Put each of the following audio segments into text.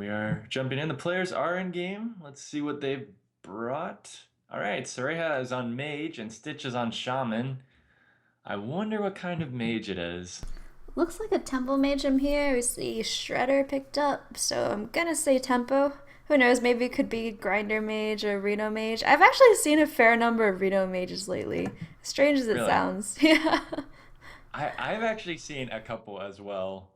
we are jumping in. The players are in game. Let's see what they've brought. All right, Sareha is on Mage and Stitch is on Shaman. I wonder what kind of mage it is. Looks like a tempo mage in here. We see Shredder picked up, so I'm gonna say tempo. Who knows? Maybe it could be Grinder Mage or Reno Mage. I've actually seen a fair number of Reno Mages lately. Strange as it Really? sounds. Yeah. I've actually seen a couple as well.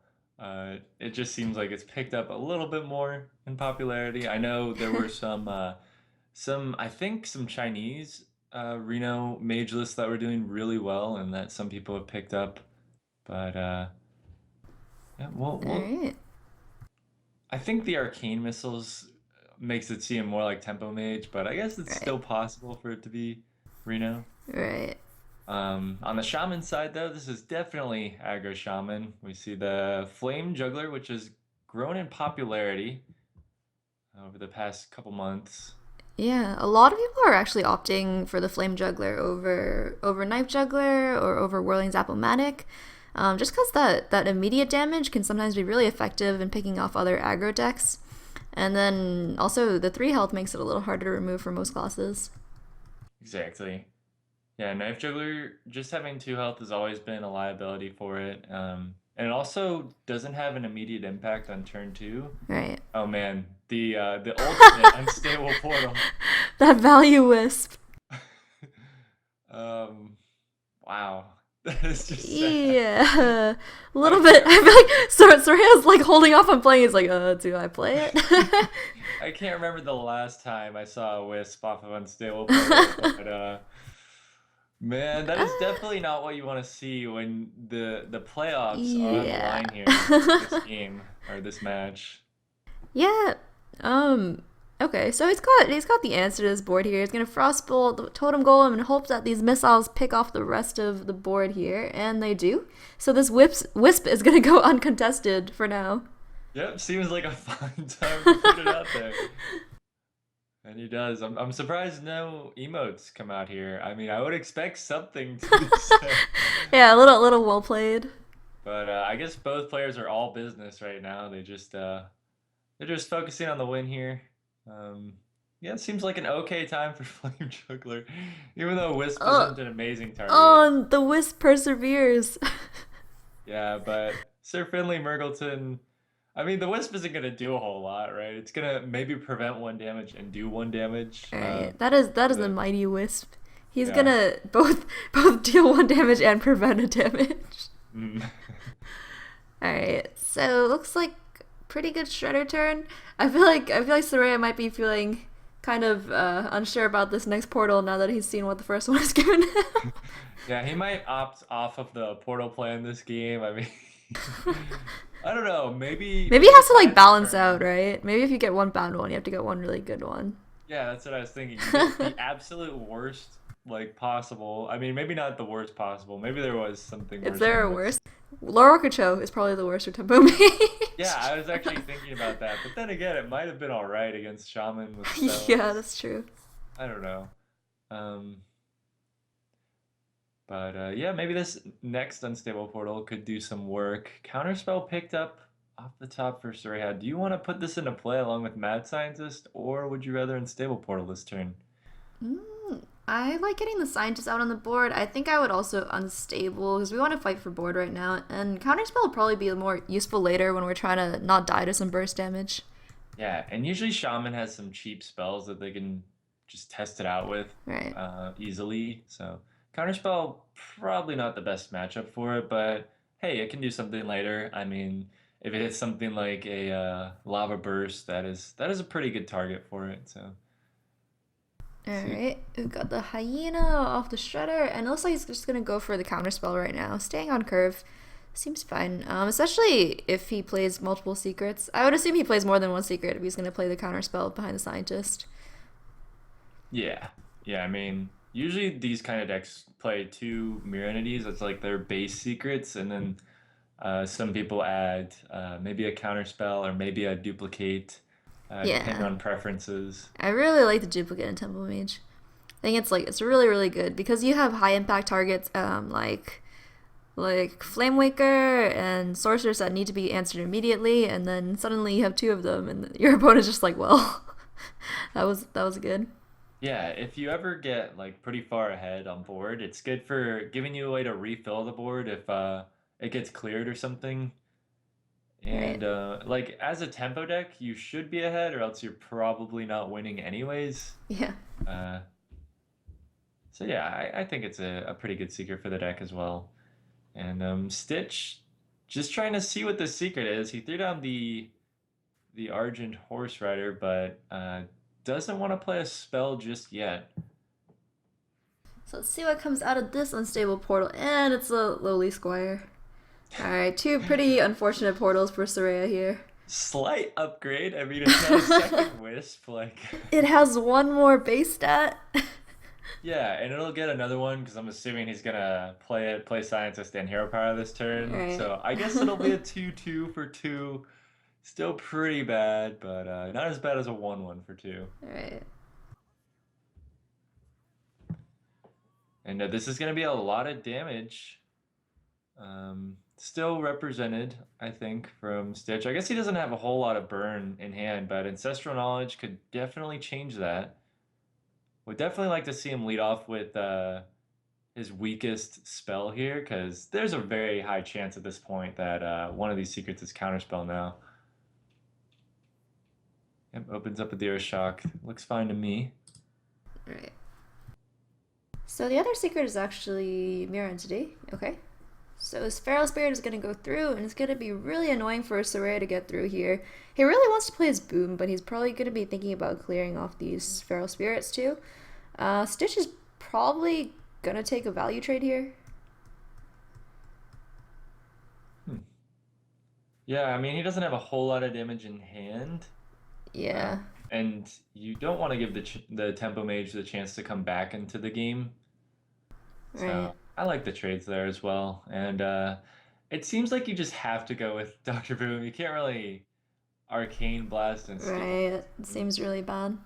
It just seems like it's picked up a little bit more in popularity. I know there were some I think some Chinese Reno mage lists that were doing really well and that some people have picked up. But yeah, Alright. I think the arcane missiles makes it seem more like tempo mage, but I guess it's Right. still possible for it to be Reno. Right. On the shaman side, though, this is definitely aggro shaman. We see the flame juggler, which has grown in popularity over the past couple months. Yeah, a lot of people are actually opting for the Flame Juggler over Knife Juggler or over Whirling Zappomatic, just because that immediate damage can sometimes be really effective in picking off other aggro decks, and then also the 3 health makes it a little harder to remove for most classes. Exactly. Yeah, knife juggler just having 2 health has always been a liability for it. And it also doesn't have an immediate impact on turn two. Right. Oh man, the ultimate unstable portal. That value wisp. Um, wow, that is just sad. Yeah, a I little bit. can't I feel like Soraya's like holding off on playing. He's like, do I play it? I can't remember the last time I saw a wisp off of unstable portal, but man, that is definitely not what you want to see when the playoffs are on the Yeah. line here with this game or this match. Yeah. Um. Okay, so he's got the answer to this board here. He's gonna frostbolt the totem golem and hope that these missiles pick off the rest of the board here, and they do. So this wisp is gonna go uncontested for now. Yep, seems like a fine time to put it out there. And he does. I'm surprised no emotes come out here. I mean, I would expect something to be said. Yeah, a little well played. But I guess both players are all business right now. They're just focusing on the win here. Um, yeah, it seems like an okay time for Flame Juggler, even though Wisp Oh, isn't an amazing target. oh, the wisp perseveres. Yeah, but Sir Finley Mergleton, I mean, the Wisp isn't gonna do a whole lot, right? It's gonna maybe prevent 1 damage and do 1 damage. All right, that is the The mighty wisp. He's yeah. gonna both deal 1 damage and prevent a damage. Mm. All right, so looks like pretty good shredder turn. I feel like Soraya might be feeling kind of unsure about this next portal now that he's seen what the first one has given him. Yeah, he might opt off of the portal play in this game. I mean, I don't know. Maybe Maybe it has this to like final balance out, turn. right? Maybe if you get one bad one, you have to get one really good one. Yeah, that's what I was thinking. You get the absolute worst like possible. I mean, maybe not the worst possible. Maybe there was something Is worse there than a this. worse? Laura Okocho is probably the worst for tempo mage. Yeah, I was actually thinking about that, but then again, it might have been all right against Shaman with Yeah, spells. that's true. I don't know. Um, but yeah, maybe this next unstable portal could do some work. Counterspell picked up off the top for Surya. Do you want to put this into play along with Mad Scientist, or would you rather unstable portal this turn? I like getting the scientists out on the board. I think I would also unstable because we want to fight for board right now, and counterspell will probably be more useful later when we're trying to not die to some burst damage. Yeah, and usually Shaman has some cheap spells that they can just test it out with Right. easily. So Counterspell probably not the best matchup for it, but hey, it can do something later. I mean, if it hits something like a Lava Burst, that is a pretty good target for it. So All see, right. We've got the hyena off the shredder, and it looks like he's just gonna go for the counterspell right now, staying on curve. Seems fine, especially if he plays multiple secrets. I would assume he plays more than one secret if he's going to play the counterspell behind the scientist. yeah, yeah. I mean, usually these kind of decks play two mirror entities. It's like their base secrets, and then some people add maybe a counterspell or maybe a duplicate, depending Yeah, on preferences. I really like the duplicate in Temple Mage. I think it's really really good because you have high impact targets like like Flame Waker and sorcerers that need to be answered immediately, and then suddenly you have two of them, and your opponent's just like, well, that was good. Yeah, if you ever get like pretty far ahead on board, it's good for giving you a way to refill the board if it gets cleared or something. Right. And like as a tempo deck, you should be ahead, or else you're probably not winning anyways. Yeah. Uh, so yeah, I think it's a pretty good secret for the deck as well. And Stitch, just trying to see what the secret is. He threw down the Argent Horse Rider, but doesn't want to play a spell just yet. So let's see what comes out of this unstable portal, and it's a lowly squire. All right, two pretty unfortunate portals for Soraya here. Slight upgrade. I mean, it's not a second wisp. Like, It has one more base stat. yeah, and it'll get another one because I'm assuming he's gonna play Scientist and Hero Power this turn. Right. So I guess it'll be a 2/2 for two. Still pretty bad, but not as bad as a 1/1 for two. Right. And this is gonna be a lot of damage. Still represented, I think, from Stitch. I guess he doesn't have a whole lot of burn in hand, but Ancestral Knowledge could definitely change that. Would definitely like to see him lead off with his weakest spell here, because there's a very high chance at this point that one of these secrets is Counterspell now. Yep, opens up with the Shock. Looks fine to me. Right. So the other secret is actually Mirror Entity. Okay. So his Feral Spirit is going to go through, and it's going to be really annoying for Soraya to get through here. He really wants to play his Boom, but he's probably going to be thinking about clearing off these Feral Spirits too. Stitch is probably going to take a value trade here. Yeah, I mean, he doesn't have a whole lot of damage in hand. Yeah. And you don't want to give the Tempo Mage the chance to come back into the game. So Right. I like the trades there as well. And it seems like you just have to go with Dr. Boom. You can't really Arcane Blast and steal. Right. It seems really bad.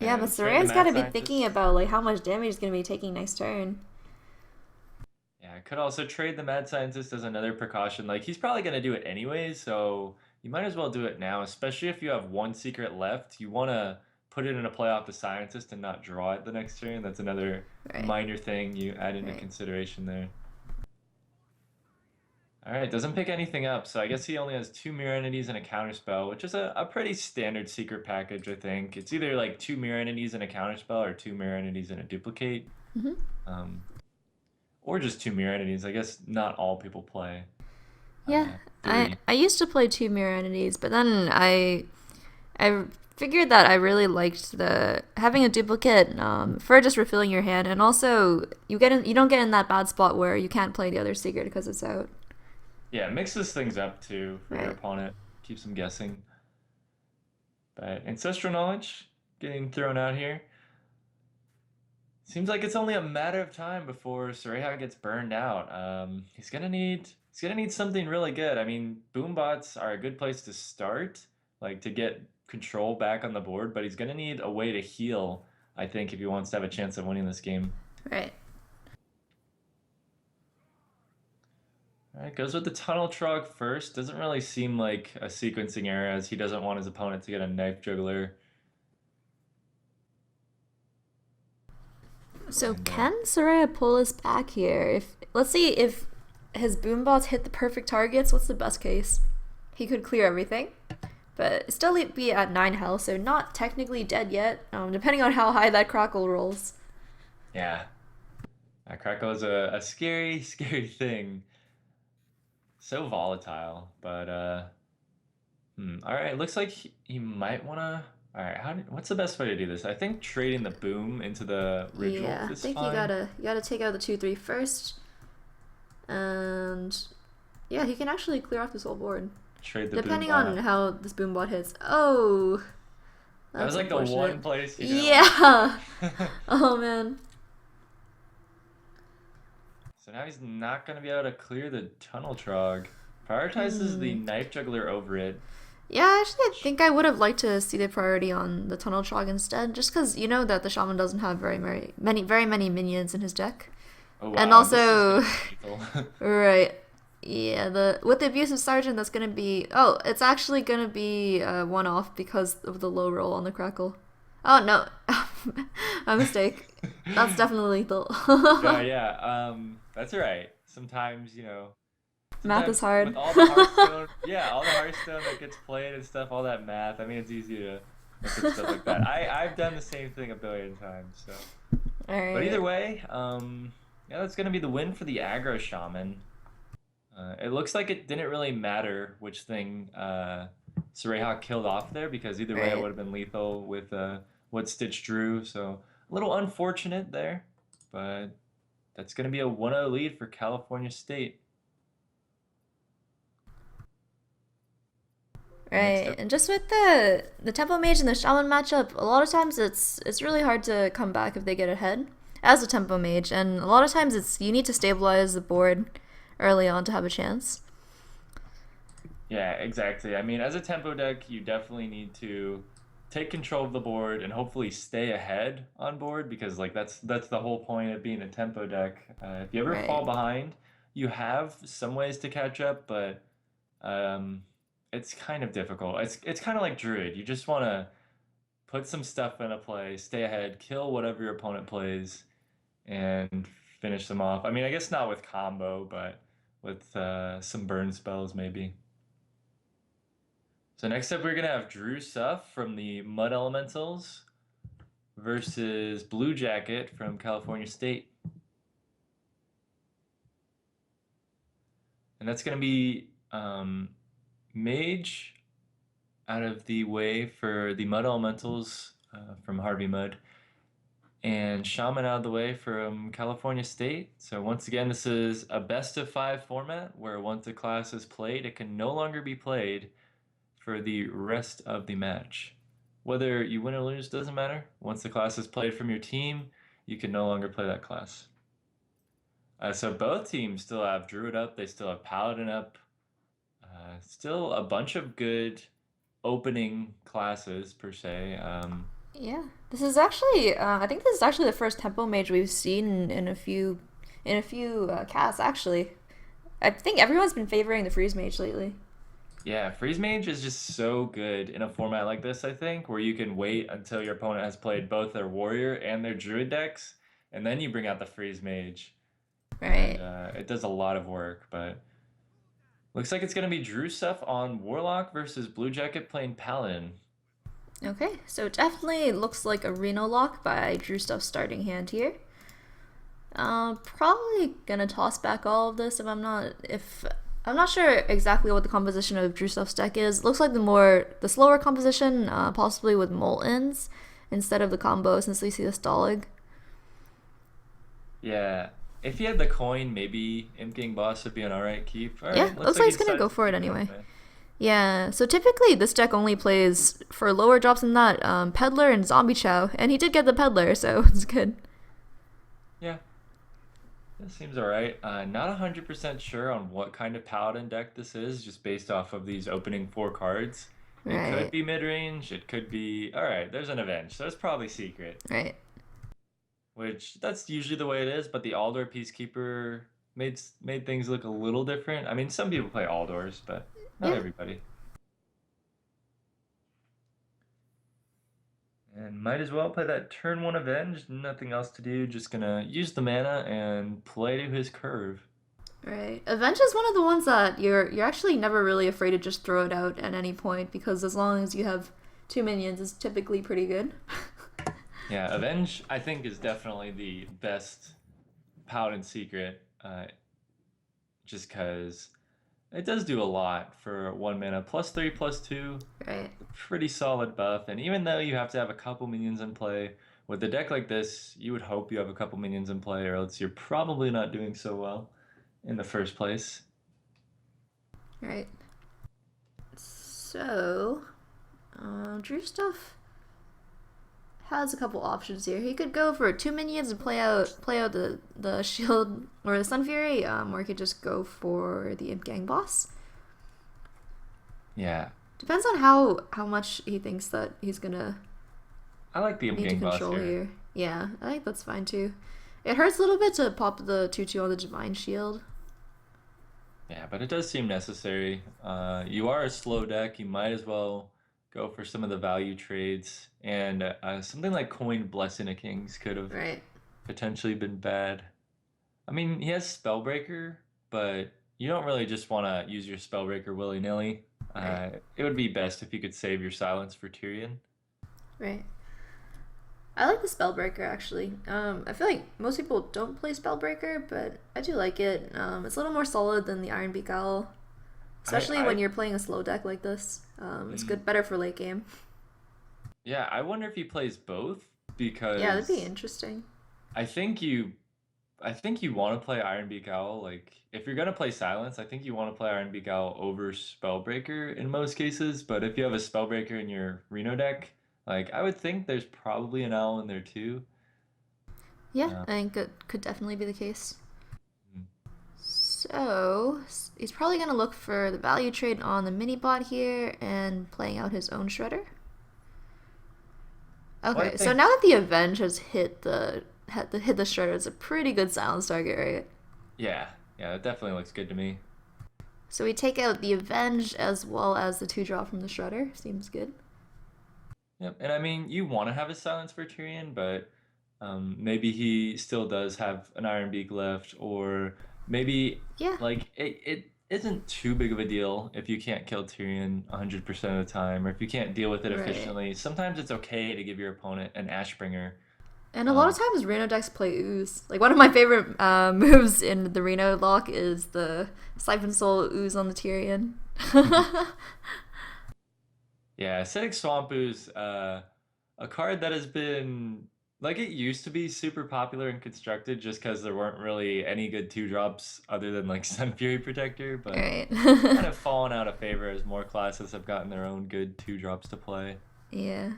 Yeah, but And trade the Soraya's got Mad to be Scientist. thinking about like how much damage he's going to be taking next turn. Yeah, I could also trade the Mad Scientist as another precaution. Like, he's probably going to do it anyways, so you might as well do it now, especially if you have one secret left. You want to put it in a play off the Scientist and not draw it the next turn. That's another Right. minor thing you add into Right. consideration there. All right, doesn't pick anything up, so I guess he only has two Mirror Entities and a Counterspell, which is a pretty standard secret package, I think. It's either like two Mirror Entities and a Counterspell or two Mirror Entities and a Duplicate. Mm-hmm. Um, or just two Mirror Entities. I guess not all people play Yeah, three. I used to play two Mirror Entities, but then I figured that I really liked the having a duplicate for just refilling your hand, and also you don't get in that bad spot where you can't play the other secret because it's out. Yeah, it mixes things up too for your Right. opponent. Keeps them guessing. But Ancestral Knowledge getting thrown out here. Seems like it's only a matter of time before Soraya gets burned out. He's gonna need something really good. I mean, Boombots are a good place to start, like to get control back on the board, but he's gonna need a way to heal, I think, if he wants to have a chance of winning this game. Right. All right, goes with the Tunnel Trog first. Doesn't really seem like a sequencing error as he doesn't want his opponent to get a Knife Juggler. So And can Soraya pull us back here? If let's see if his boombots hit the perfect targets. What's the best case? He could clear everything, but still be at 9 health, so not technically dead yet. Depending on how high that crackle rolls. yeah, that Crackle is a scary, scary thing. So volatile, but all right, looks like he might wanna. All right, what's the best way to do this? I think trading the boom into the ritual Yeah, I is think fine. you gotta take out the 2/3 first, and yeah, he can actually clear off this whole board. Trade the boom Depending bot. on how this boombot hits. Oh, That was that's like the one unfortunate. place you didn't Yeah. want. Oh man. So now he's not gonna be able to clear the Tunnel Trog. Prioritizes the Knife Juggler over it. Yeah, actually, I think I would have liked to see the priority on the Tunnel Trog instead, just because you know that the Shaman doesn't have very many minions in his deck. Oh And wow, this is also, gonna be lethal. right, yeah, the with the abusive sergeant, that's gonna be. Oh, it's actually gonna be one off because of the low roll on the crackle. Oh no, a mistake. That's definitely lethal. Yeah, yeah. That's right. Sometimes, Math is sometimes hard. with all the Hearthstone, yeah, all the Hearthstone that gets played and stuff, all that math. I mean, it's easy to mess up stuff like that. I've done the same thing a billion times. So, All but either right, way, yeah, that's gonna be the win for the aggro shaman. It looks like it didn't really matter which thing Sarayha killed off there because either way it would right. have been lethal with what Stitch drew. So a little unfortunate there, but that's going to be a 1-0 lead for California State. Next Right, up, and just with the tempo mage and the shaman matchup, a lot of times it's really hard to come back if they get ahead as a tempo mage, and a lot of times it's you need to stabilize the board early on to have a chance. yeah, exactly. I mean, as a tempo deck, you definitely need to take control of the board and hopefully stay ahead on board because like that's the whole point of being a tempo deck. If you ever Right. fall behind, you have some ways to catch up, but Um, it's kind of difficult. It's kind of like Druid. You just want to put some stuff into play, stay ahead, kill whatever your opponent plays, and finish them off. I mean, I guess not with combo, but with some burn spells maybe. So next up, we're gonna have Drew Suff from the Mud Elementals versus Blue Jacket from California State, and that's gonna be Mage out of the way for the Mud Elementals from Harvey Mud, and Shaman out of the way from California State. So once again, this is a best of 5 format where once a class is played, it can no longer be played for the rest of the match. Whether you win or lose doesn't matter. Once the class is played from your team, you can no longer play that class. So both teams still have Druid up, they still have Paladin up. Still a bunch of good opening classes per se. Yeah, this is actually I think this is actually the first tempo mage we've seen in a few casts actually. I think everyone's been favoring the freeze mage lately. Yeah, Freeze Mage is just so good in a format like this, I think, where you can wait until your opponent has played both their Warrior and their Druid decks, and then you bring out the Freeze Mage, and Right. it does a lot of work. But looks like it's going to be Drew stuff on Warlock versus Blue Jacket playing Paladin. Okay, so it definitely looks like a Reno lock by Drew Stuff starting hand here. Probably gonna toss back all of this if I'm not sure exactly what the composition of Drew Stuff's deck is. Looks like the slower composition, possibly with Moltens instead of the combo since they see the Stalag. Yeah, if he had the coin, maybe Imp Gang Boss would be an alright keep. Yeah, Alright, looks looks like like he he's gonna go decides to for it keep anyway. Coin. Yeah, so typically this deck only plays for lower drops than that, Peddler and Zombie Chow, and he did get the Peddler, so it's good. Yeah, that seems alright. Not 100% sure on what kind of Paladin deck this is, just based off of these opening 4 cards. It could Right, be mid-range, it could be... Alright, there's an Avenge, so it's probably Secret. right. Which, that's usually the way it is, but the Aldor Peacekeeper made things look a little different. I mean, some people play Aldors, but not Yeah, everybody. And might as well play that turn 1 Avenge, nothing else to do, just gonna use the mana and play to his curve. right. Avenge is one of the ones that you're actually never really afraid to just throw it out at any point because as long as you have 2 minions, it's typically pretty good. Yeah, Avenge, I think, is definitely the best Paladin secret, just because it does do a lot for 1 mana. +3, +2, Right. pretty solid buff. And even though you have to have a couple minions in play, with a deck like this, you would hope you have a couple minions in play, or else you're probably not doing so well in the first place. Right. So, Drew Stuff has a couple options here. He could go for 2 minions and play out the shield or the Sun Fury, or he could just go for the Imp Gang boss. Yeah, Depends on how much he thinks that he's gonna I like the Imp need to Gang boss control here. here. Yeah, I think that's fine too. It hurts a little bit to pop the 2/2 on the Divine Shield. Yeah, but it does seem necessary. You are a slow deck. You might as well go for some of the value trades. And something like Coin Blessing of Kings could have Right. potentially been bad. I mean, he has Spellbreaker, but you don't really just want to use your Spellbreaker willy-nilly. Right. It would be best if you could save your silence for Tyrion. Right. I like the Spellbreaker actually. I feel like most people don't play Spellbreaker, but I do like it. It's a little more solid than the Iron Beak Owl, especially when I you're playing a slow deck like this. It's mm, good, better for late game. yeah, I wonder if he plays both Yeah, that'd be because interesting. I think you I think you want to play Iron Beak Owl. Like, if you're gonna play Silence, I think you want to play Iron Beak Owl over Spellbreaker in most cases. But if you have a Spellbreaker in your Reno deck, like I would think there's probably an owl in there too. Yeah, Uh, I think it could definitely be the case. mm. So he's probably gonna look for the value trade on the mini bot here and playing out his own shredder. Well, I Okay, so think now that the Avenge has hit the shredder, it's a pretty good silence target, right? yeah, it definitely looks good to me. So we take out the Avenge as well as the 2 drop from the shredder. Seems good. Yep, and I mean you want to have a Silence for Tyrion, but maybe he still does have an Iron Beak left, or maybe Yeah, like it isn't too big of a deal if you can't kill Tyrion 100% of the time, or if you can't deal with it right. efficiently. Sometimes it's okay to give your opponent an Ashbringer. And a lot of Um, times Reno decks play Ooze. Like one of my favorite moves in the Reno lock is the Siphon Soul Ooze on the Tyrion. yeah, Acidic Swamp is a card that has been like it used to be super popular and constructed just because there weren't really any good two drops other than like Sun Fury Protector, but Right. kind of fallen out of favor as more classes have gotten their own good two drops to play. Yeah.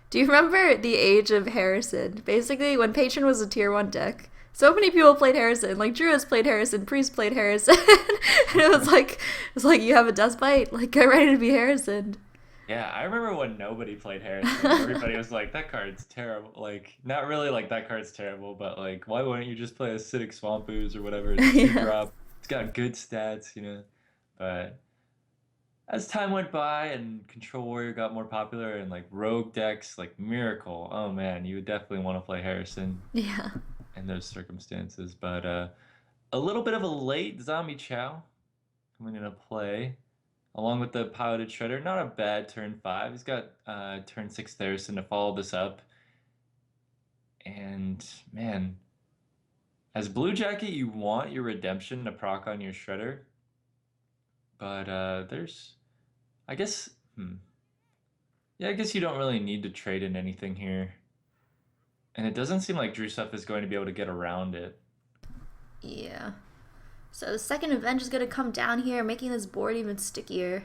Do you remember the age of Harrison? Basically, when Patron was a tier 1 deck, so many people played Harrison. Like Druids played Harrison, Priest played Harrison. And it was like you have a dust bite, like get ready to be Harrison. Yeah, I remember when nobody played Harrison and everybody was like, that card's terrible. Like, not really like that card's terrible, but like, why wouldn't you just play Acidic Swamp Ooze or whatever? It's a two Yeah. drop. It's got good stats, you know. But as time went by and Control Warrior got more popular and like rogue decks like Miracle, oh man, you would definitely want to play Harrison Yeah. in those circumstances. But a little bit of a late Zombie Chow coming into play, along with the piloted Shredder. Not a bad turn five. He's got turn six Theracin to follow this up. And man, as Blue Jacket, you want your redemption to proc on your Shredder, but there's, I guess, yeah, I guess you don't really need to trade in anything here. And it doesn't seem like Drusuf is going to be able to get around it. Yeah. So the second Avenge is gonna come down here, making this board even stickier.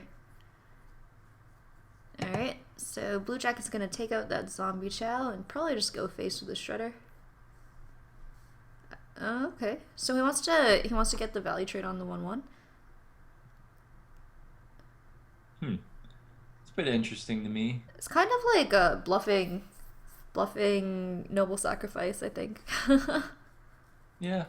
Alright, so Blue Jacket's gonna take out that Zombie Chow and probably just go face with the Shredder. Okay, so he wants to get the value trade on the 1/1. Hmm. It's a bit interesting to me. It's kind of like a bluffing noble sacrifice, I think. Yeah,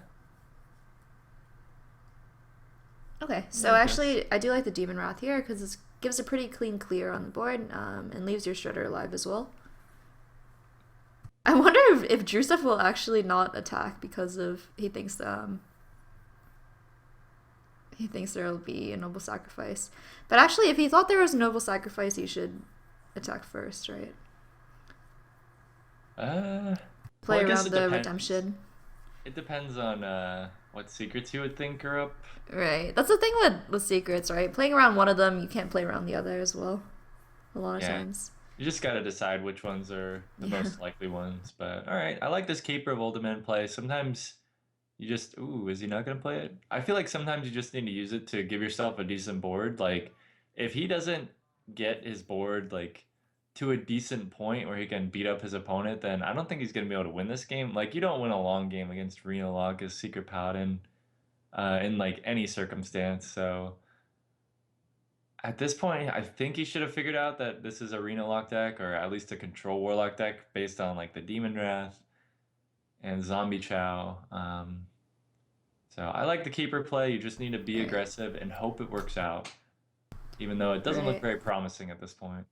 Okay, yeah, so I guess. actually, I do like the Demon Wrath here because it gives a pretty clean clear on the board and leaves your Shredder alive as well. I wonder if Drusuf will actually not attack because of he thinks there'll be a noble sacrifice. But actually, if he thought there was a noble sacrifice, he should attack first, right? Uh, well, Play I guess around it the depends. redemption. It depends on what secrets you would think are up. Right. That's the thing with secrets, right? Playing around one of them, you can't play around the other as well. A lot of Yeah, times. you just got to decide which ones are the Yeah. most likely ones. But all right, I like this Keeper of Ultimate play. Sometimes you just, ooh, is he not going to play it? I feel like sometimes you just need to use it to give yourself a decent board. Like, if he doesn't get his board, like, to a decent point where he can beat up his opponent, then I don't think he's going to be able to win this game. Like, you don't win a long game against Reno Lock as Secret Paladin in, like, any circumstance. So at this point, I think he should have figured out that this is a Reno Lock deck, or at least a Control Warlock deck based on, like, the Demon Wrath. and Zombie Chow. So I like the keeper play. You just need to be Right. aggressive and hope it works out, even though it doesn't look Right. very promising at this point.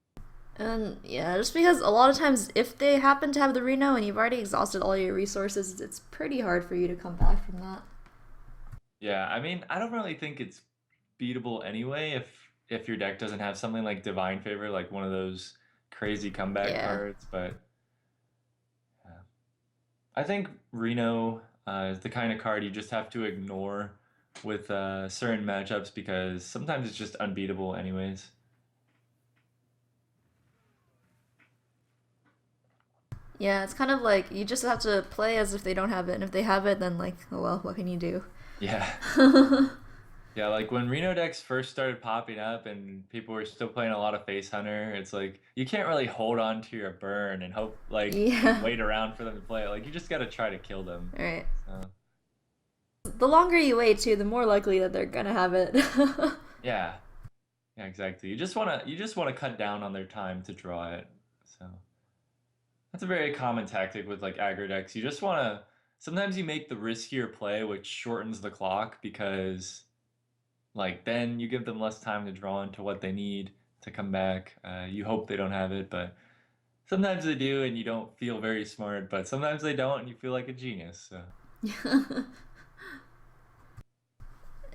And yeah, just because a lot of times if they happen to have the Reno and you've already exhausted all your resources, it's pretty hard for you to come back from that. Yeah, I mean, I don't really think it's beatable anyway if your deck doesn't have something like Divine Favor, like one of those crazy comeback Yeah. cards. But yeah. I think Reno is the kind of card you just have to ignore with certain matchups because sometimes it's just unbeatable anyways. Yeah, it's kind of like you just have to play as if they don't have it, and if they have it, then like, oh well, what can you do? Yeah. Yeah, like when Reno decks first started popping up and people were still playing a lot of Face Hunter, it's like you can't really hold on to your burn and hope like and Yeah. wait around for them to play it. Like you just got to try to kill them. All right. So, The longer you wait, too, the more likely that they're gonna have it. yeah. Yeah, exactly. You just want to cut down on their time to draw it. So, that's a very common tactic with like aggro decks. You just want to sometimes you make the riskier play which shortens the clock because like then you give them less time to draw into what they need to come back. You hope they don't have it, but sometimes they do, and you don't feel very smart. But sometimes they don't, and you feel like a genius. So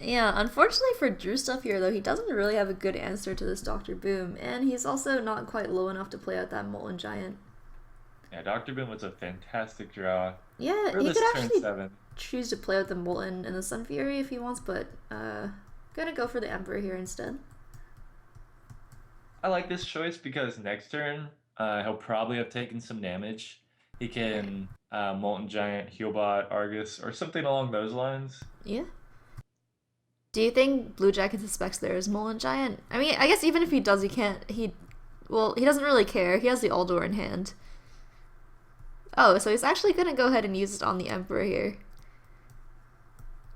Yeah, unfortunately for Drew stuff here, though, he doesn't really have a good answer to this Dr. Boom, and he's also not quite low enough to play out that Molten Giant. yeah, Doctor Boom was a fantastic draw Yeah, for he this could turn actually seven. choose to play out the Molten and the Sun Fury if he wants, but gonna go for the Emperor here instead. I like this choice because next turn he'll probably have taken some damage. He Right. can Molten Giant, Healbot, Argus, or something along those lines. Yeah. Do you think Blue Jacket suspects there is Molten Giant? I mean, I guess even if he does, he can't. Well, he doesn't really care. He has the Aldor in hand. Oh, so he's actually gonna go ahead and use it on the Emperor here.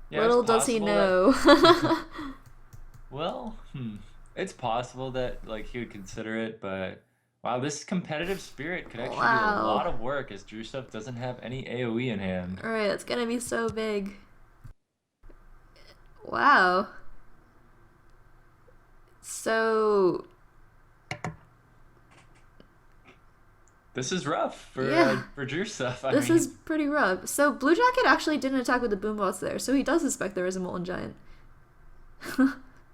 Yeah, it's Little does he possible that. know. Well, it's possible that like he would consider it, but wow, this competitive spirit could actually do a Wow. lot of work as Drew stuff doesn't have any AoE in hand. Alright, it's gonna be so big. Wow. So, This is rough yeah, for Drew stuff. I this is mean, pretty rough. So, Blue Jacket actually didn't attack with the Boombots there, so he does suspect there is a Molten Giant.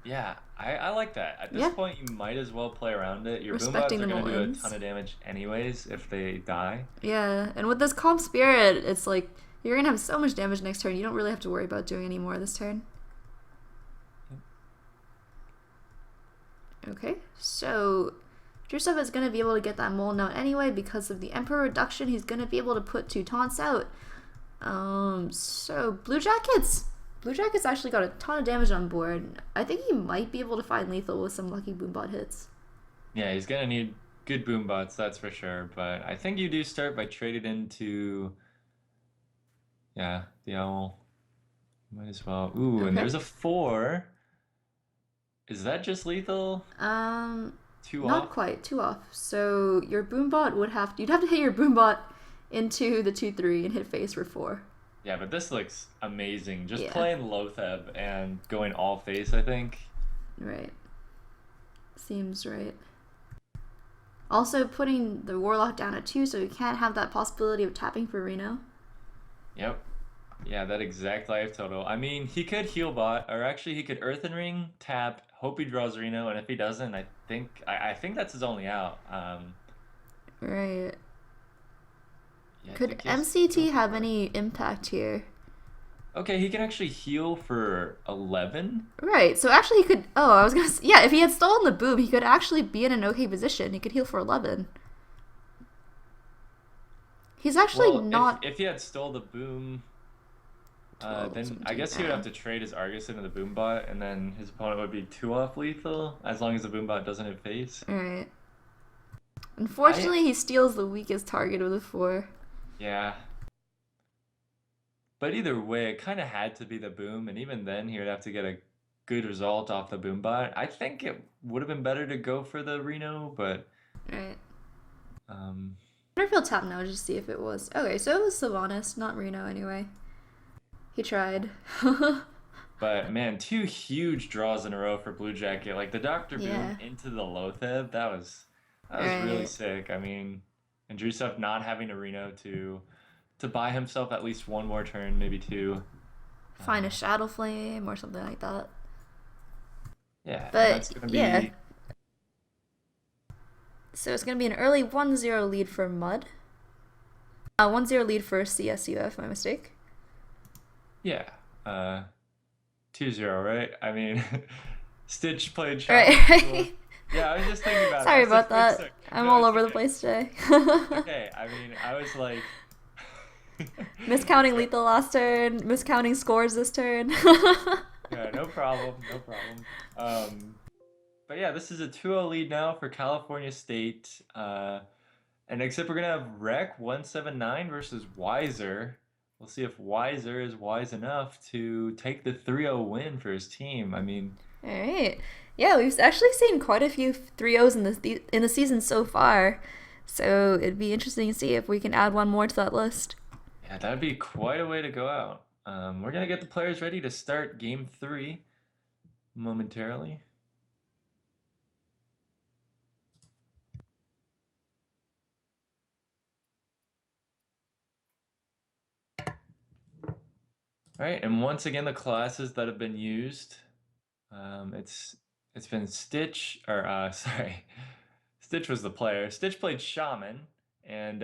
yeah, I like that. At this Yeah, point, you might as well play around it. Your Boombots respecting are the going to do a ton Moltens. of damage anyways if they die. Yeah, and with this Calm Spirit, it's like you're gonna have so much damage next turn, you don't really have to worry about doing any more this turn. Okay, so Drusev is going to be able to get that Molten out anyway because of the Emperor reduction. He's going to be able to put two taunts out. So Blue Jackets actually got a ton of damage on board. I think he might be able to find lethal with some lucky Boombot hits. Yeah, he's going to need good Boombots, that's for sure. But I think you do start by trading into, yeah, the Owl. Might as well. Ooh, and Okay. there's a 4. Is that just lethal? Um, 2 Not off? quite, two off. So your Boombot you'd have to hit your Boombot into the 2/3 and hit face for 4. Yeah, but this looks amazing. Just Yeah, playing Lotheb and going all face, I think. right. Seems right. Also putting the Warlock down at 2 so he can't have that possibility of tapping for Reno. Yep. Yeah, that exact life total. I mean, he could heal bot, or actually he could Earthen Ring, tap, hope he draws Reno, and if he doesn't, I think that's his only out. Right. Yeah, I Could think he has to heal MCT have for. any impact here? Okay, he can actually heal for 11. Right, so actually he could. Oh, I was gonna say, yeah, if he had stolen the boom, he could actually be in an okay position. He could heal for 11. He's actually Well, not if he had stole the boom, 12, then I 17. guess he would have to trade his Argus into the Boombot, and then his opponent would be 2 off lethal, as long as the Boombot doesn't hit face. Alright. I, Unfortunately, he steals the weakest target with a 4. yeah. But either way, it kind of had to be the Boom, and even then he would have to get a good result off the Boombot. I think it would have been better to go for the Reno, but Right. um, I wonder if he'll tap now just to see if it was. Okay, so it was Sylvanas, not Reno anyway. He tried. But man, two huge draws in a row for Blue Jacket. Like the Dr. Boom Yeah. into the Loatheb, that was really Right. sick. I mean, and Drusev not having a Reno to buy himself at least one more turn, maybe two. Find a Uh, Shadow Flame or something like that. yeah, and that's But gonna yeah, be so it's going to be an early 1-0 lead for Mud. 1-0 lead for CSUF, my mistake. yeah, 2-0, right? I mean, Stitch played Shaman. Right. Yeah, I was just thinking about Sorry it. about Stitch played that. Sick. I'm No, all it's over the okay. place today. It's okay. I mean, I was like, Miscounting so lethal last turn, miscounting scores this turn. yeah, no problem, no problem. Um, but yeah, this is a 2-0 lead now for California State. And except we're gonna have Rec 179 versus Wiser. We'll see if Wiser is wise enough to take the 3-0 win for his team. I mean, All right. Yeah, we've actually seen quite a few 3-0s in the season so far. So it'd be interesting to see if we can add one more to that list. yeah, that'd be quite a way to go out. We're gonna get the players ready to start game three momentarily. All right, and once again, the classes that have been used, it's been Stitch or sorry, Stitch was the player. Stitch played Shaman, and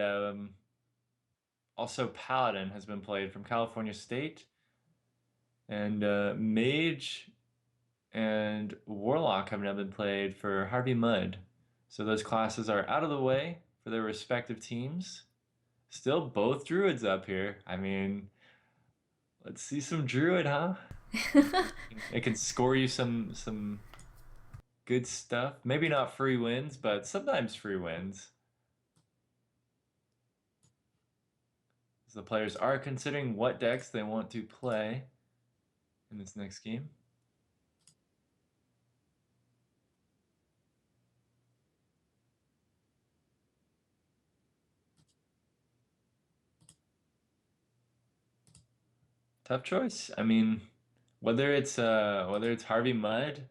also Paladin has been played from California State, and Mage and Warlock have now been played for Harvey Mudd. So those classes are out of the way for their respective teams. Still both druids up here. I mean, let's see some druid, huh? It can score you some good stuff. Maybe not free wins, but sometimes free wins. So the players are considering what decks they want to play in this next game. Tough choice. I mean, whether it's Harvey Mudd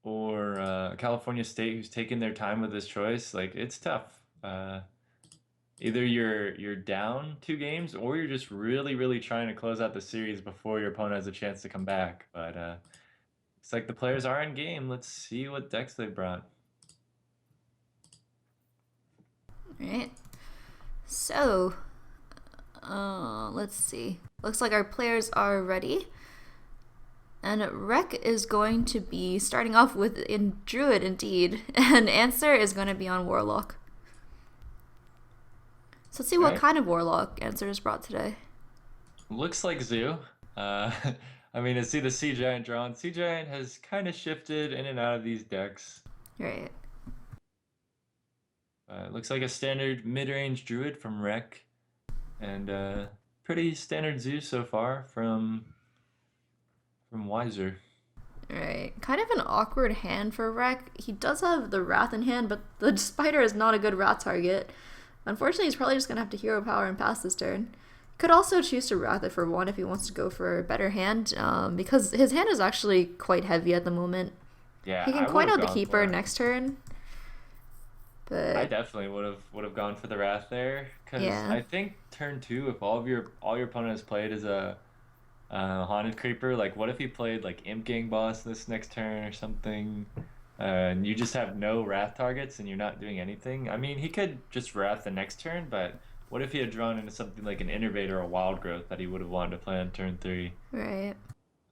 or California State who's taking their time with this choice, like it's tough. Either you're down two games or you're just really, really trying to close out the series before your opponent has a chance to come back. But it's like the players are in game. Let's see what decks they brought. All right. So, let's see. Looks like our players are ready. And Rec is going to be starting off with in Druid indeed, and Answer is going to be on Warlock. So let's see All what right. kind of Warlock Answer is brought today. Looks like Zoo. Uh, I mean, I see the Sea Giant drawn. Sea Giant has kind of shifted in and out of these decks. Right. Looks like a standard mid-range Druid from Rec, and pretty standard Zoo so far from Wiser. Right. Kind of an awkward hand for Rec. He does have the Wrath in hand, but the Spider is not a good Wrath target. Unfortunately, he's probably just going to have to Hero Power and pass this turn. Could also choose to Wrath it for one if he wants to go for a better hand, because his hand is actually quite heavy at the moment. Yeah, He can I would coin have out the gone Keeper for it. next turn, I but definitely would have gone for the Wrath there because yeah. I think turn two, if all your opponent has played is a Haunted Creeper, like what if he played like Imp Gang Boss this next turn or something, and you just have no Wrath targets and you're not doing anything? I mean, he could just Wrath the next turn, but what if he had drawn into something like an Innervator or Wild Growth that he would have wanted to play on turn three? Right.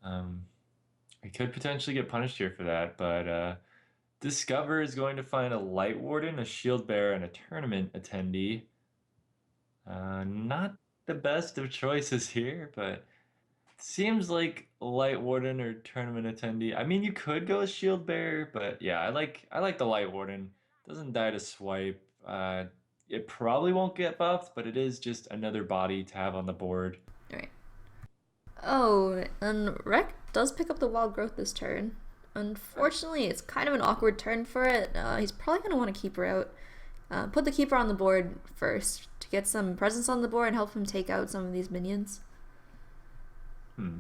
Um, he could potentially get punished here for that, but Discover is going to find a Light Warden, a Shield Bearer, and a Tournament attendee. Not the best of choices here, but seems like Light Warden or Tournament attendee. I mean, you could go with Shield Bearer, but yeah, I like the Light Warden. Doesn't die to swipe. It probably won't get buffed, but it is just another body to have on the board. Right. Oh, and Rec does pick up the Wild Growth this turn. Right. Unfortunately, it's kind of an awkward turn for it. He's probably going to want to keep her out. Put the keeper on the board first to get some presence on the board and help him take out some of these minions. Hmm.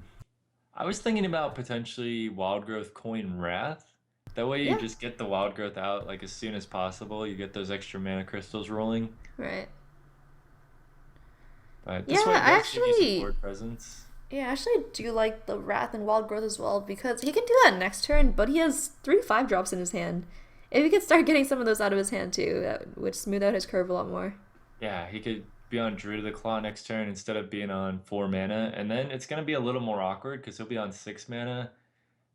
I was thinking about potentially Wild Growth Coin Wrath. That way you Yeah, just get the Wild Growth out like as soon as possible. You get those extra mana crystals rolling. right. But Yeah, this way it I does give you some actually board presence. Yeah, actually, I do like the Wrath and Wild Growth as well because he can do that next turn, but he has 3/5 drops in his hand. If he could start getting some of those out of his hand too, that would smooth out his curve a lot more. Yeah, he could be on Druid of the Claw next turn instead of being on 4 mana. And then it's going to be a little more awkward because he'll be on 6 mana.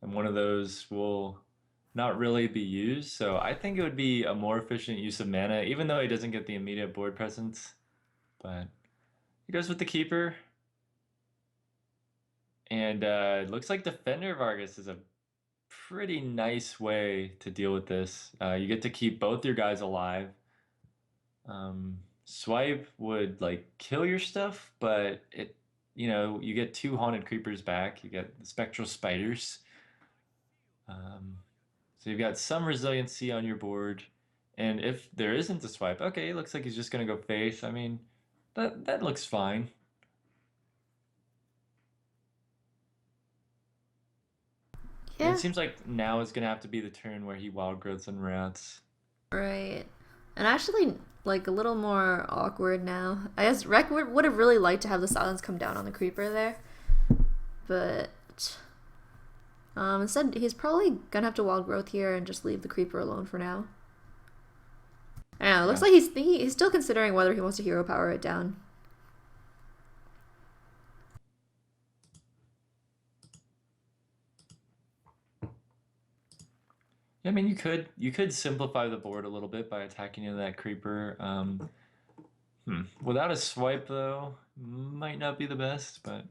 And one of those will not really be used. So I think it would be a more efficient use of mana, even though he doesn't get the immediate board presence. But he goes with the Keeper. And it looks like Defender Vargas is a pretty nice way to deal with this. You get to keep both your guys alive. Swipe would like kill your stuff, but you get 2 Haunted Creepers back. You get the Spectral Spiders. Um, so you've got some resiliency on your board. And if there isn't a swipe, okay, it looks like he's just gonna go Faith. I mean, that looks fine. And it Yeah, seems like now is gonna have to be the turn where he wild growths and rats. right. And actually, like a little more awkward now. I guess Rek would have really liked to have the silence come down on the creeper there, but instead he's probably gonna have to Wild Growth here and just leave the creeper alone for now. I don't know. It looks Yeah. like he's still considering whether he wants to hero power it down. Yeah, I mean, you could simplify the board a little bit by attacking into that creeper. Without a swipe though, might not be the best, but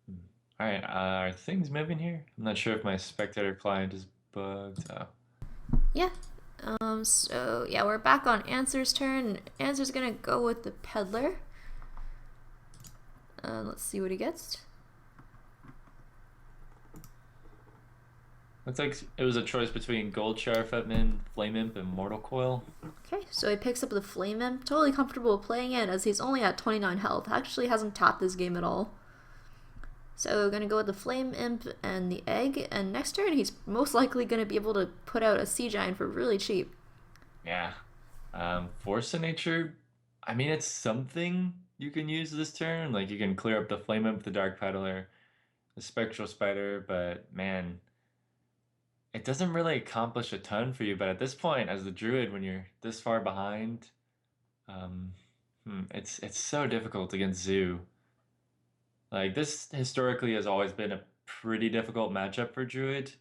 hmm. All right. Are things moving here? I'm not sure if my spectator client is bugged. Oh, Yeah. So yeah, we're back on Answer's turn. Answer's gonna go with the Peddler. Let's see what he gets. looks like it was a choice between Gold Sharfetman, Flame Imp, and Mortal Coil. Okay, so he picks up the Flame Imp. Totally comfortable playing it as he's only at 29 health. Actually hasn't tapped this game at all. So gonna go with the Flame Imp and the Egg, and next turn he's most likely gonna be able to put out a Sea Giant for really cheap. Yeah. Force of Nature. I mean, it's something you can use this turn. Like you can clear up the Flame Imp, the Dark Peddler, the Spectral Spider, but man, it doesn't really accomplish a ton for you. But at this point, as the Druid, when you're this far behind, um, it's so difficult against Zoo. Like this historically has always been a pretty difficult matchup for Druid,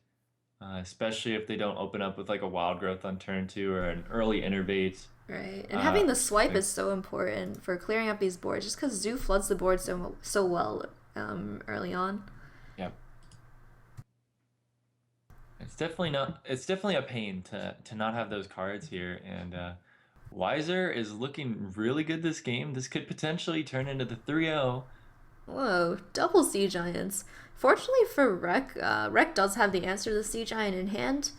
especially if they don't open up with like a Wild Growth on turn 2 or an early Innervate. Right, and Uh, having the swipe like is so important for clearing up these boards, just because Zoo floods the board so well early on. yeah, it's definitely a pain to not have those cards here. And Wiser is looking really good this game. This could potentially turn into the 3-0. Whoa, double Sea Giants. Fortunately for Rek, Rek does have the answer to the Sea Giant in hand.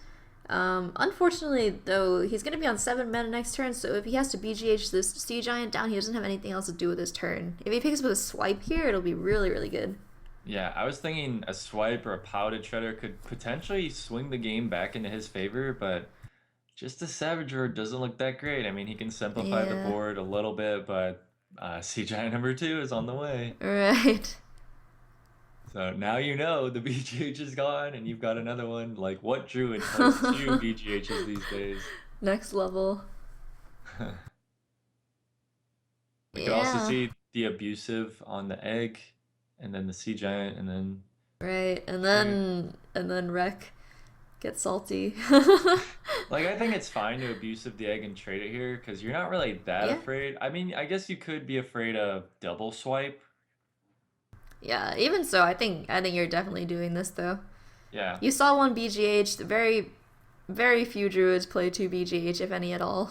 Unfortunately, though, he's going to be on 7 mana next turn, so if he has to BGH this Sea Giant down, he doesn't have anything else to do with his turn. If he picks up with a swipe here, it'll be really, really good. Yeah, I was thinking a swipe or a Pouted Shredder could potentially swing the game back into his favor, but just a Savage Roar doesn't look that great. I mean, he can simplify the Yeah, board a little bit, but Sea Giant number 2 is on the way. right. So now you know the BGH is gone and you've got another one. Like, what Druid plays 2 BGHs these days? Next level. We could also Yeah, see the Abusive on the Egg, and then the Sea Giant, and then right. right. And then Rek gets salty. Like, I think it's fine to Abusive the Egg and trade it here because you're not really that Yeah. afraid. I mean, I guess you could be afraid of double swipe. Yeah, even so, I think you're definitely doing this though. Yeah. You saw one BGH. Very few druids play two BGH, if any at all.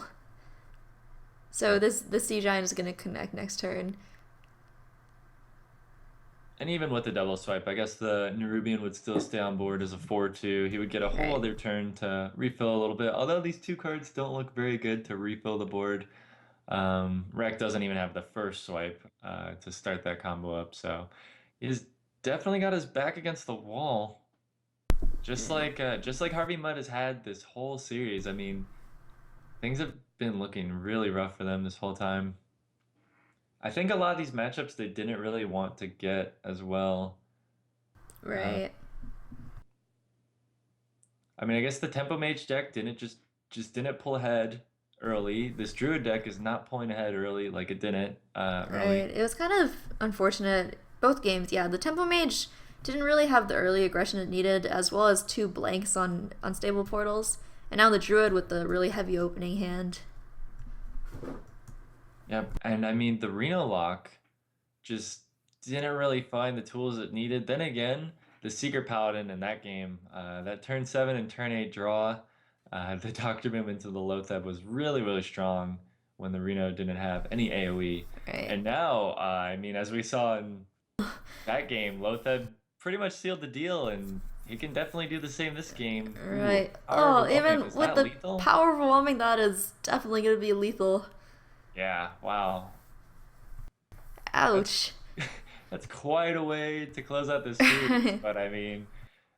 So this Sea Giant is gonna connect next turn. And even with the double swipe, I guess the Nerubian would still stay on board as a 4/2. He would get a whole Right. other turn to refill a little bit. Although these two cards don't look very good to refill the board. Rec doesn't even have the first swipe to start that combo up, so he's definitely got his back against the wall. Right. Just like Harvey Mudd has had this whole series. I mean, things have been looking really rough for them this whole time. I think a lot of these matchups they didn't really want to get as well. Uh, Right. I mean, I guess the Tempo Mage deck didn't didn't pull ahead early. This Druid deck is not pulling ahead early like it didn't early. Right. It was kind of unfortunate. Both games, yeah. The Tempo Mage didn't really have the early aggression it needed, as well as two blanks on unstable portals. And now the Druid with the really heavy opening hand. Yep, and I mean the Reno lock just didn't really find the tools it needed. Then again, the Secret Paladin in that game, that turn 7 and turn 8 draw, the Doctor Boom into the Lotheb was really strong when the Reno didn't have any AoE. Right. And now, I mean, as we saw in that game, Lotheb pretty much sealed the deal, and he can definitely do the same this game. Ooh, Right. power Oh, overwhelming. even Is with that the lethal? power overwhelming, that is definitely going to be lethal. Yeah, wow. That's Ouch. that's quite a way to close out this series, but I mean,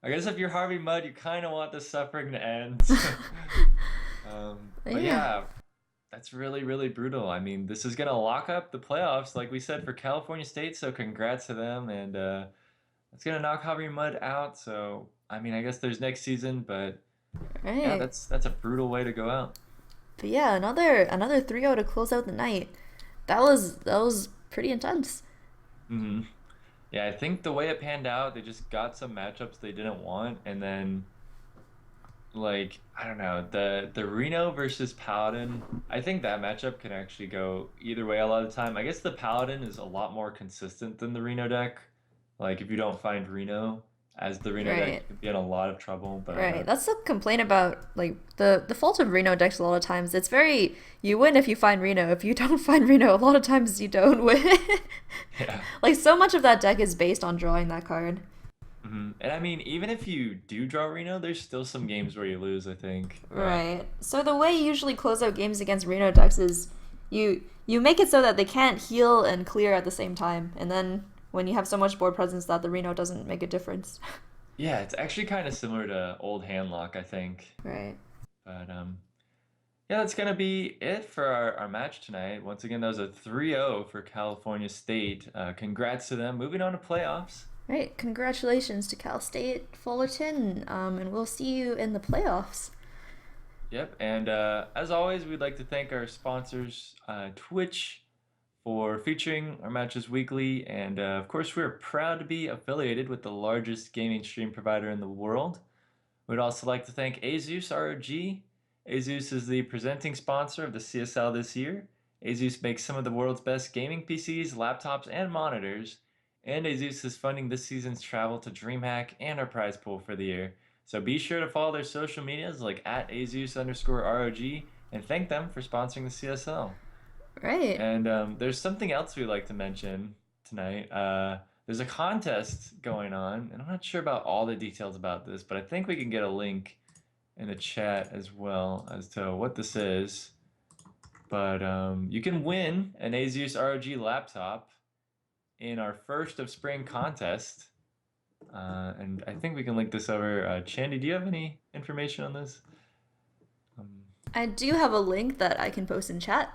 I guess if you're Harvey Mudd, you kind of want the suffering to end. But But yeah. yeah, that's really brutal. I mean, this is gonna lock up the playoffs, like we said, for California State. So congrats to them, and it's gonna knock Harvey Mudd out. So I mean, I guess there's next season, but yeah, Right. that's a brutal way to go out. But yeah, another 3-0 to close out the night. That was pretty intense. hmm Yeah, I think the way it panned out, they just got some matchups they didn't want, and then like I don't know, the Reno versus Paladin, I think that matchup can actually go either way a lot of the time. I guess the Paladin is a lot more consistent than the Reno deck. Like if you don't find Reno as the Reno deck, Right. you can be in a lot of trouble. But Right. That's the complaint about like the fault of Reno decks a lot of times. It's very you win if you find Reno. If you don't find Reno, a lot of times you don't win. yeah. Like so much of that deck is based on drawing that card. And I mean, even if you do draw Reno, there's still some games where you lose, I think. Right. So the way you usually close out games against Reno decks is you make it so that they can't heal and clear at the same time, and then when you have so much board presence that the Reno doesn't make a difference. Yeah, it's actually kind of similar to old Handlock, I think. Right. But yeah, that's gonna be it for our match tonight. Once again, that was a 3-0 for California State. Congrats to them. Moving on to playoffs. Right. Congratulations to Cal State Fullerton, and we'll see you in the playoffs. Yep, and as always, we'd like to thank our sponsors, Twitch, for featuring our matches weekly. And of course, we're proud to be affiliated with the largest gaming stream provider in the world. We'd also like to thank Asus ROG. Asus is the presenting sponsor of the CSL this year. Asus makes some of the world's best gaming PCs, laptops, and monitors. And Asus is funding this season's travel to DreamHack and our prize pool for the year. So be sure to follow their social medias like at Asus_ROG and thank them for sponsoring the CSL. Right. And there's something else we'd like to mention tonight. There's a contest going on, and I'm not sure about all the details about this, but I think we can get a link in the chat as well as to what this is. But you can win an Asus ROG laptop in our first of spring contest. And I think we can link this over. Chandy, do you have any information on this? Um, I do have a link that I can post in chat.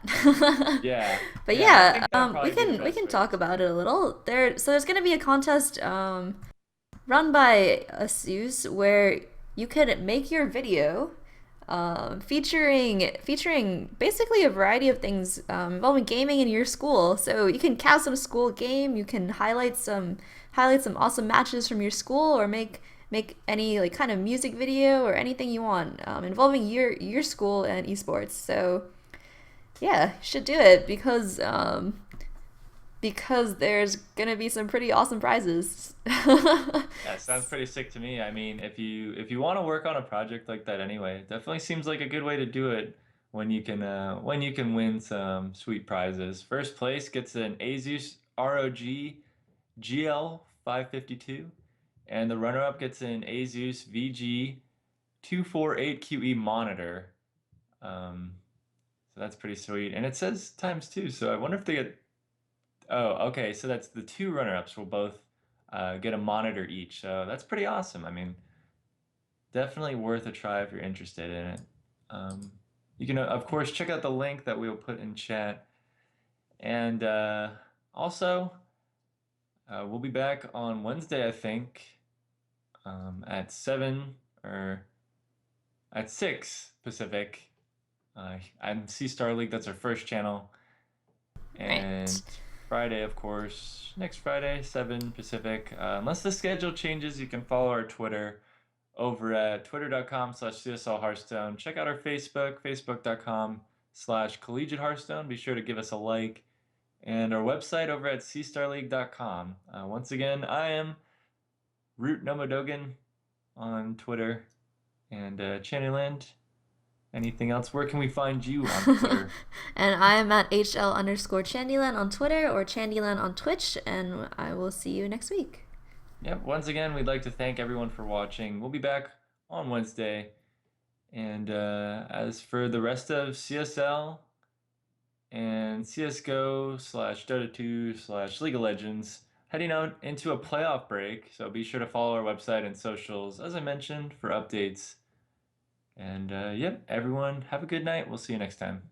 yeah, But yeah, I yeah, think that'd we probably be the can best way. talk about it a little. There's gonna be a contest run by Asus where you could make your video featuring basically a variety of things involving gaming in your school. So you can cast some school game, you can highlight some awesome matches from your school, or make any like kind of music video or anything you want involving your school and esports. So yeah, you should do it because there's gonna be some pretty awesome prizes. Yeah, sounds pretty sick to me. I mean, if you want to work on a project like that anyway, it definitely seems like a good way to do it. when you can win some sweet prizes. First place gets an Asus ROG GL 552, and the runner-up gets an Asus VG 248QE monitor. Um, so that's pretty sweet. And it says times two, so I wonder if they get. Oh, okay. So that's the two runner-ups will both get a monitor each. So that's pretty awesome. I mean, definitely worth a try if you're interested in it. Um, you can, of course, check out the link that we'll put in chat. And also, we'll be back on Wednesday, I think, at 7 or at 6 Pacific. I'm C Star League, that's our first channel. Right. And Friday, of course, next Friday, 7 Pacific. Unless the schedule changes, you can follow our Twitter over at twitter.com/CSL Hearthstone. Check out our Facebook, facebook.com/Collegiate Hearthstone. Be sure to give us a like. And our website over at cstarleague.com. Once again, I am Root Nomodogan on Twitter. And Channyland, anything else? Where can we find you on Twitter? And I'm at HL_Chandyland on Twitter or Chandyland on Twitch, and I will see you next week. Yep, once again, we'd like to thank everyone for watching. We'll be back on Wednesday. And as for the rest of CSL and CSGO/Dota 2/League of Legends, heading out into a playoff break. So be sure to follow our website and socials, as I mentioned, for updates. And yep, everyone, have a good night. We'll see you next time.